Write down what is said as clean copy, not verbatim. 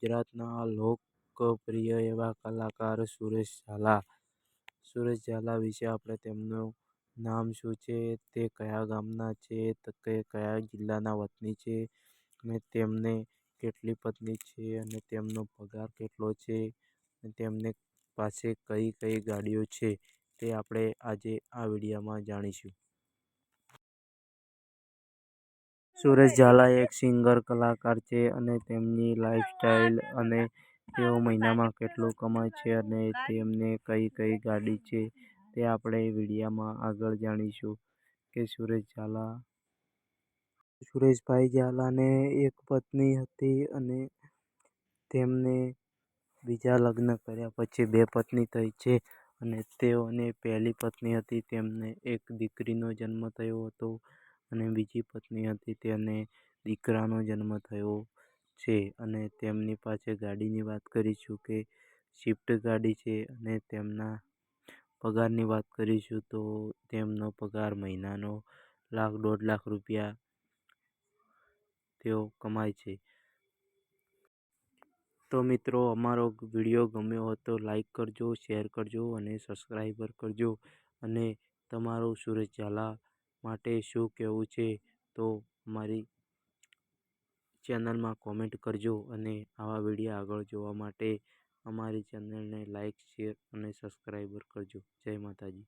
ગુજરાતના લોકપ્રિય એવા કલાકાર સુરેશ ઝાલા. સુરેશ ઝાલા વિશે આપણે તેમનું નામ શું છે, તે કયા ગામના છે, તો તે કયા જિલ્લાના વતની છે, અને તેમને કેટલી પત્ની છે, અને તેમનો પગાર કેટલો છે, અને તેમને પાસે કઈ કઈ ગાડીઓ છે, તે આપણે આજે આ વિડીયોમાં જાણીશું. સુરેશ ઝાલા એક સિંગર કલાકાર છે અને તેમની લાઈફસ્ટાઈલ અને તેઓ મહિનામાં કેટલું કમાય છે અને તેમને કઈ કઈ ગાડી છે, તે આપણે વિડીયોમાં આગળ જાણીશું. કે સુરેશભાઈ ઝાલાને એક પત્ની હતી અને તેમને બીજા લગ્ન કર્યા પછી બે પત્ની થઈ છે, અને તેઓને પહેલી પત્ની હતી તેમને એક દીકરીનો જન્મ થયો હતો, અને બીજી પત્ની હતી તેને દીકરાનો જન્મ થયો છે. અને તેમની પાસે ગાડીની વાત કરીશું કે સ્વિફ્ટ ગાડી છે, અને તેમના પગારની વાત કરીશું તો તેમનો પગાર મહિનાનો 1,00,000-1,50,000 રૂપિયા તેઓ કમાય છે. તો મિત્રો, અમારો વિડીયો ગમ્યો હોય તો લાઈક કરજો, શેર કરજો અને સબસ્ક્રાઈબ કરજો. અને તમારું સુરેશ ઝાલા માટે શું કહેવું છે તો અમારી ચેનલમાં કોમેન્ટ કરજો. અને આવા વિડીયો આગળ જોવા માટે અમારી ચેનલને લાઈક, શેર અને સબસ્ક્રાઈબ કરજો. જય માતાજી.